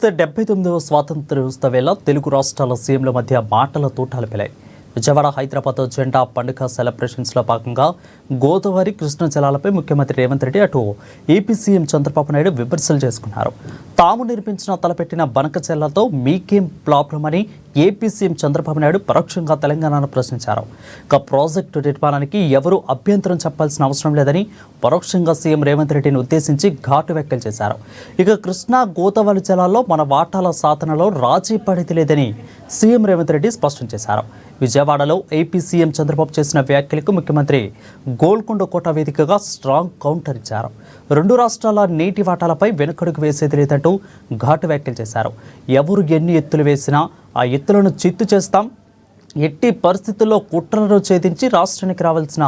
79వ స్వాతంత్ర్య దినోత్సవ వేళ తెలుగు రాష్ట్రాల సీఎంల మధ్య మాటల తూటాలు పెళ్ళాయి. విజయవాడ హైదరాబాద్ జెండా పండుగ సెలబ్రేషన్స్ లో భాగంగా గోదావరి కృష్ణ జలాలపై ముఖ్యమంత్రి రేవంత్ రెడ్డి అటు ఏపీ సీఎం చంద్రబాబు నాయుడు విమర్శలు చేసుకున్నారు. తాము నిర్మించిన తలపెట్టిన బనక చెల్లతో మీకేం ప్రాబ్లం అని ఏపీ సీఎం చంద్రబాబు నాయుడు పరోక్షంగా తెలంగాణను ప్రశ్నించారు. ఇక ప్రాజెక్టు నిర్మాణానికి ఎవరూ అభ్యంతరం చెప్పాల్సిన అవసరం లేదని పరోక్షంగా సీఎం రేవంత్ రెడ్డిని ఉద్దేశించి ఘాటు వ్యాఖ్యలు చేశారు. ఇక కృష్ణా గోదావరి జలాల్లో మన వాటాల సాధనలో రాజీ పడేది లేదని సీఎం రేవంత్ రెడ్డి స్పష్టం చేశారు. విజయవాడలో ఏపీ సీఎం చంద్రబాబు చేసిన వ్యాఖ్యలకు ముఖ్యమంత్రి గోల్కొండ కోట వేదికగా స్ట్రాంగ్ కౌంటర్ ఇచ్చారు. రెండు రాష్ట్రాల నీటి వాటాలపై వెనుకడుగు వేసేది లేదంటూ ఘాటు వ్యాఖ్యలు చేశారు. ఎవరు ఎన్ని ఎత్తులు వేసినా ఆ ఎత్తులను చిత్తు చేస్తాం, ఎట్టి పరిస్థితుల్లో కుట్రలను ఛేదించి రాష్ట్రానికి రావాల్సిన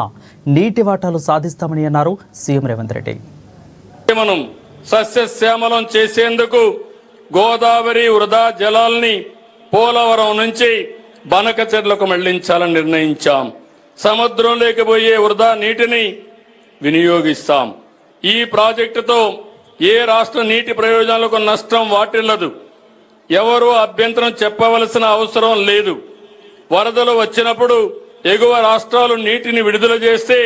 నీటి వాటాలు సాధిస్తామని అన్నారు సీఎం రేవంత్ రెడ్డి. మనం సస్యశ్యామలం చేసేందుకు గోదావరి వృధా జలాల్ని పోలవరం నుంచి బనకచెర్లకు మళ్లించాలని నిర్ణయించాం. సముద్రంలోకి పోయే వృధా నీటిని వినియోగిస్తాం. ఈ ప్రాజెక్టుతో ఏ రాష్ట్ర నీటి ప్రయోజనాలకు నష్టం వాటిల్లదు. ఎవరూ అభ్యంతరం చెప్పవలసిన అవసరం లేదు. వరదలు వచ్చినప్పుడు ఎగువ రాష్ట్రాలు నీటిని విడుదల చేస్తే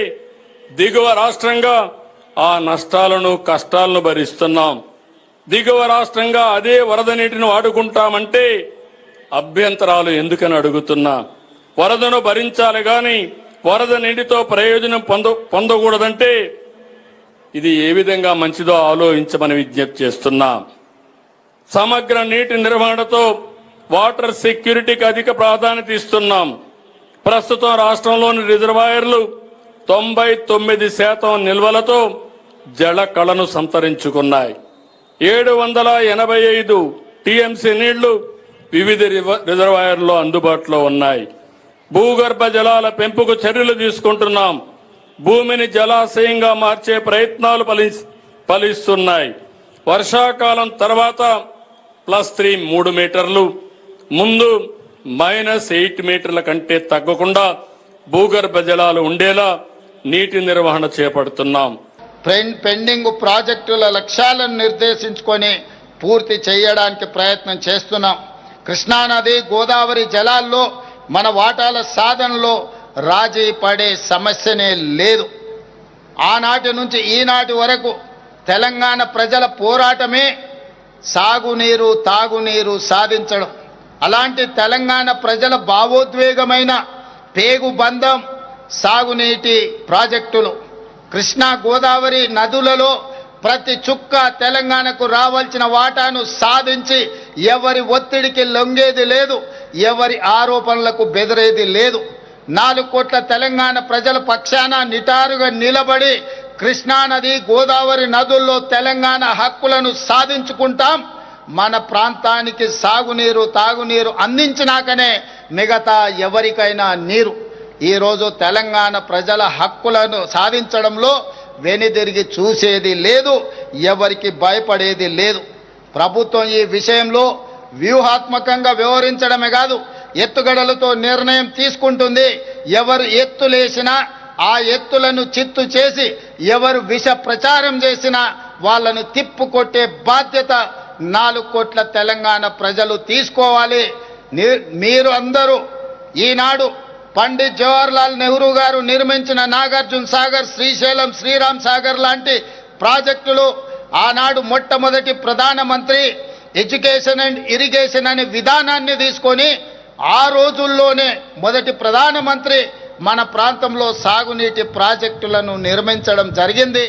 దిగువ రాష్ట్రంగా ఆ నష్టాలను కష్టాలను భరిస్తున్నాం. దిగువ రాష్ట్రంగా అదే వరద నీటిని వాడుకుంటామంటే అభ్యంతరాలు ఎందుకని అడుగుతున్నా. వరదను భరించాలి గాని వరద నీటితో ప్రయోజనం పొందకూడదంటే ఇది ఏ విధంగా మంచిదో ఆలోచించమని విజ్ఞప్తి చేస్తున్నా. సమగ్ర నీటి నిర్వహణతో వాటర్ సెక్యూరిటీకి అధిక ప్రాధాన్యత ఇస్తున్నాం. ప్రస్తుతం రాష్ట్రంలోని రిజర్వాయర్లు 99% నిల్వలతో జల కళను సంతరించుకున్నాయి. 785 టీఎంసీ నీళ్లు వివిధ రిజర్వాయర్లో అందుబాటులో ఉన్నాయి. భూగర్భ జలాల పెంపుకు చర్యలు తీసుకుంటున్నాం. భూమిని జలాశయంగా మార్చే ప్రయత్నాలు ఫలిస్తున్నాయి. వర్షాకాలం తర్వాత +3 3 మీటర్లు, ముందు -8 మీటర్ల కంటే తగ్గకుండా భూగర్భ జలాలు ఉండేలా నీటి నిర్వహణ చేపడుతున్నాం. పెండింగ్ ప్రాజెక్టుల లక్ష్యాలను నిర్దేశించుకొని పూర్తి చేయడానికి ప్రయత్నం చేస్తున్నాం. కృష్ణానది గోదావరి జలాల్లో మన వాటాల సాధనలో రాజీ పడే సమస్యనే లేదు. ఆనాటి నుంచి ఈనాటి వరకు తెలంగాణ ప్రజల పోరాటమే సాగునీరు తాగునీరు సాధించడం. అలాంటి తెలంగాణ ప్రజల భావోద్వేగమైన పేగుబంధం సాగునీటి ప్రాజెక్టులు. కృష్ణా గోదావరి నదులలో ప్రతి చుక్క తెలంగాణకు రావాల్సిన వాటాను సాధించి ఎవరి ఒత్తిడికి లొంగేది లేదు, ఎవరి ఆరోపణలకు బెదిరేది లేదు. 4 కోట్ల తెలంగాణ ప్రజల పక్షాన నిటారుగా నిలబడి కృష్ణానది గోదావరి నదుల్లో తెలంగాణ హక్కులను సాధించుకుంటాం. మన ప్రాంతానికి సాగునీరు తాగునీరు అందించినాకనే మిగతా ఎవరికైనా నీరు. ఈరోజు తెలంగాణ ప్రజల హక్కులను సాధించడంలో వెనుదిరిగి చూసేది లేదు, ఎవరికి భయపడేది లేదు. ప్రభుత్వం ఈ విషయంలో వ్యూహాత్మకంగా వ్యవహరించడమే కాదు, ఎత్తుగడలతో నిర్ణయం తీసుకుంటుంది. ఎవరు ఎత్తులేసినా ఆ ఎత్తులను చిత్తు చేసి ఎవరు విష ప్రచారం చేసినా వాళ్ళను తిప్పుకొట్టే బాధ్యత 4 కోట్ల తెలంగాణ ప్రజలు తీసుకోవాలి. మీరు అందరూ ఈనాడు పండిత్ జవహర్లాల్ నెహ్రూ గారు నిర్మించిన నాగార్జున సాగర్, శ్రీశైలం, శ్రీరామ్ సాగర్ లాంటి ప్రాజెక్టులు ఆనాడు మొట్టమొదటి ప్రధానమంత్రి ఎడ్యుకేషన్ అండ్ ఇరిగేషన్ అనే విధానాన్ని తీసుకొని ఆ రోజుల్లోనే మొదటి ప్రధానమంత్రి మన ప్రాంతంలో సాగునీటి ప్రాజెక్టులను నిర్మించడం జరిగింది.